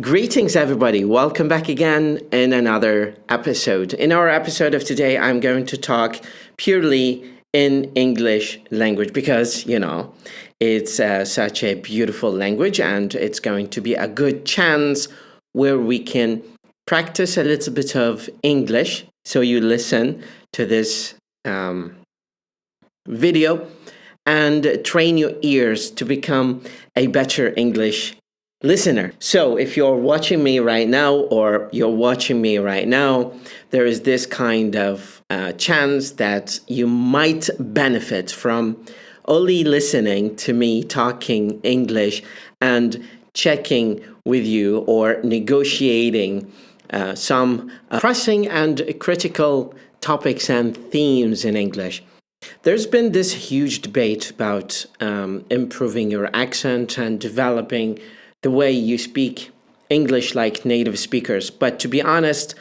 Greetings, everybody. Welcome back again in another episode. In our episode of today, I'm going to talk purely in English language because, it's such a beautiful language and it's going to be a good chance where we can practice a little bit of English. So you listen to this video and train your ears to become a better English listener. So if you're watching me right now there is this kind of chance that you might benefit from only listening to me talking English and checking with you or negotiating some pressing and critical topics and themes in English. There's been this huge debate about improving your accent and developing the way you speak English like native speakers. But to be honest,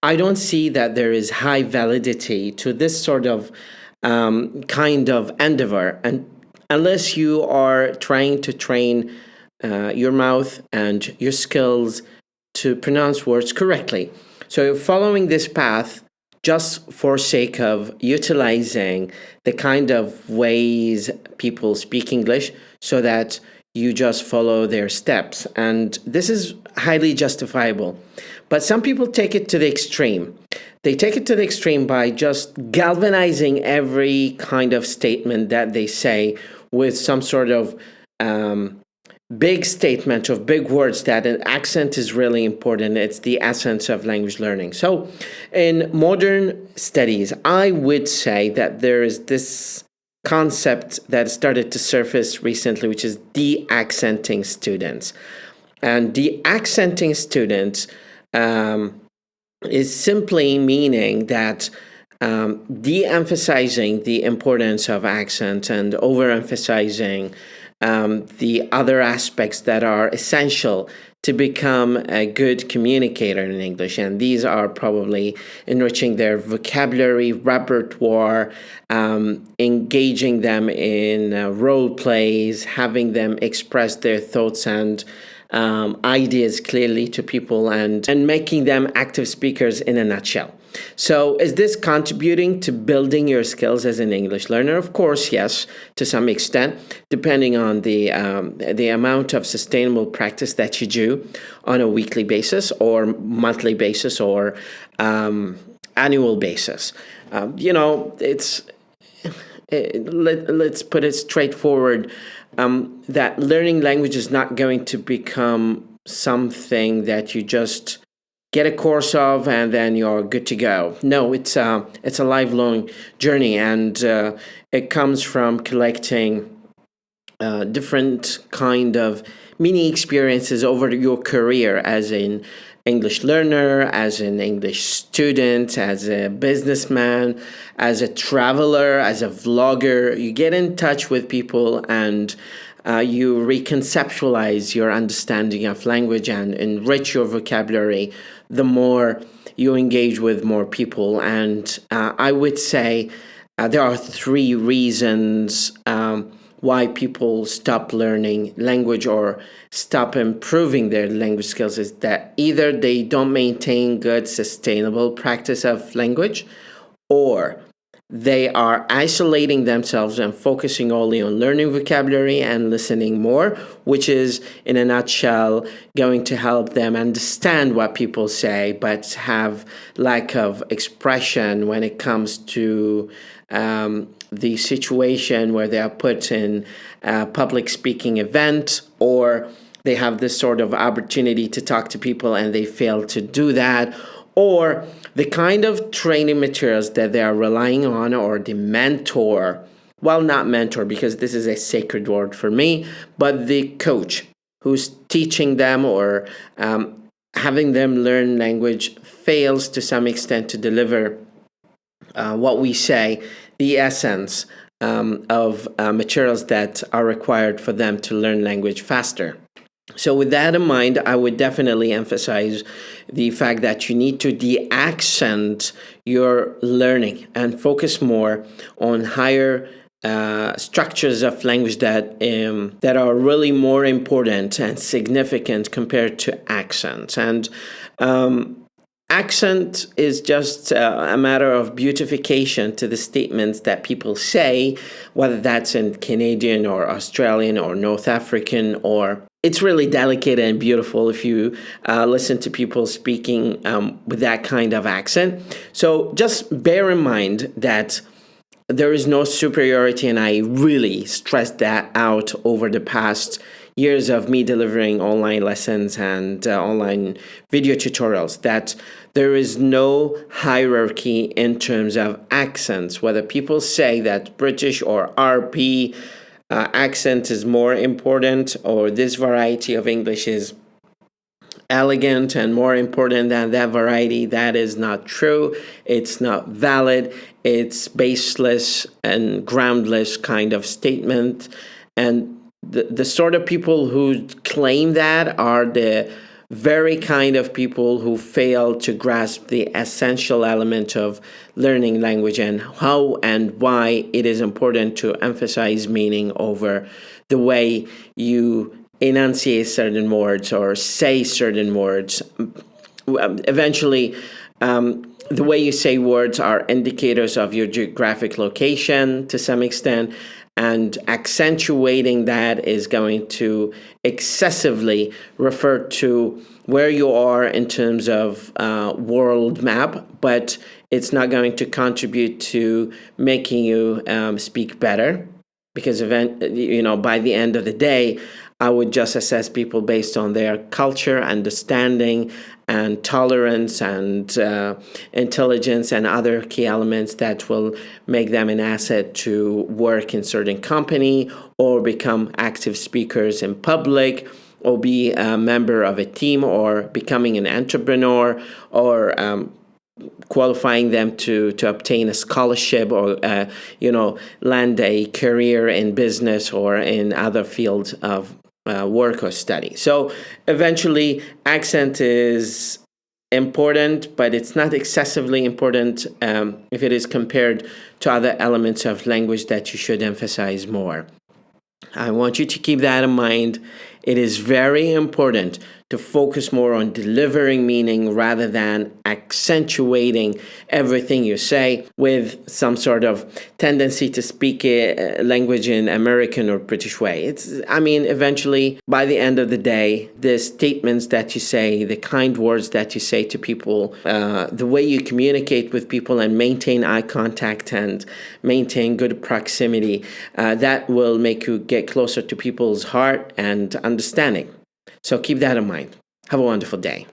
I don't see that there is high validity to this sort of kind of endeavor, and unless you are trying to train your mouth and your skills to pronounce words correctly. So following this path just for sake of utilizing the kind of ways people speak English so that you just follow their steps. And this is highly justifiable. But some people take it to the extreme. They take it to the extreme by just galvanizing every kind of statement that they say with some sort of big statement of big words that an accent is really important. It's the essence of language learning. So in modern studies, I would say that there is this concept that started to surface recently, which is de-accenting students. And de-accenting students is simply meaning that de-emphasizing the importance of accent and overemphasizing the other aspects that are essential to become a good communicator in English. And these are probably enriching their vocabulary, repertoire, engaging them in role plays, having them express their thoughts and ideas clearly to people, and making them active speakers in a nutshell. So is this contributing to building your skills as an English learner? Of course, yes, to some extent, depending on the amount of sustainable practice that you do on a weekly basis or monthly basis or annual basis. Let's put it straightforward, that learning language is not going to become something that you just get a course of and then you're good to go. No, it's a lifelong journey, and it comes from collecting different kind of mini experiences over your career as an English learner, as an English student, as a businessman, as a traveler, as a vlogger. You get in touch with people and you reconceptualize your understanding of language and enrich your vocabulary the more you engage with more people. And I would say there are three reasons why people stop learning language or stop improving their language skills. Is that either they don't maintain good, sustainable practice of language, or they are isolating themselves and focusing only on learning vocabulary and listening more, which is, in a nutshell, going to help them understand what people say, but have lack of expression when it comes to the situation where they are put in a public speaking event, or they have this sort of opportunity to talk to people and they fail to do that, or the kind of training materials that they are relying on, or the mentor, well, not mentor because this is a sacred word for me, but the coach who's teaching them or having them learn language fails to some extent to deliver what we say, the essence of materials that are required for them to learn language faster. So with that in mind, I would definitely emphasize the fact that you need to de-accent your learning and focus more on higher structures of language that are really more important and significant compared to accent. And accent is just a matter of beautification to the statements that people say, whether that's in Canadian or Australian or North African, or it's really delicate and beautiful if you listen to people speaking with that kind of accent. So just bear in mind that there is no superiority, and I really stressed that out over the past years of me delivering online lessons and online video tutorials, that there is no hierarchy in terms of accents. Whether people say that British or RP accent is more important, or this variety of English is elegant and more important than that variety, that is not true. It's not valid. It's baseless and groundless kind of statement. And the sort of people who claim that are the very kind of people who fail to grasp the essential element of learning language and how and why it is important to emphasize meaning over the way you enunciate certain words or say certain words. Eventually, the way you say words are indicators of your geographic location to some extent, and accentuating that is going to excessively refer to where you are in terms of world map, but it's not going to contribute to making you speak better, because by the end of the day, I would just assess people based on their culture, understanding, and tolerance, and intelligence, and other key elements that will make them an asset to work in certain company, or become active speakers in public, or be a member of a team, or becoming an entrepreneur, or qualifying them to obtain a scholarship, or land a career in business or in other fields of work or study. So eventually, accent is important, but it's not excessively important if it is compared to other elements of language that you should emphasize more. I want you to keep that in mind. It is very important to focus more on delivering meaning rather than accentuating everything you say with some sort of tendency to speak a language in American or British way. Eventually, by the end of the day, the statements that you say, the kind words that you say to people, the way you communicate with people and maintain eye contact and maintain good proximity, that will make you get closer to people's heart and understanding. So keep that in mind. Have a wonderful day.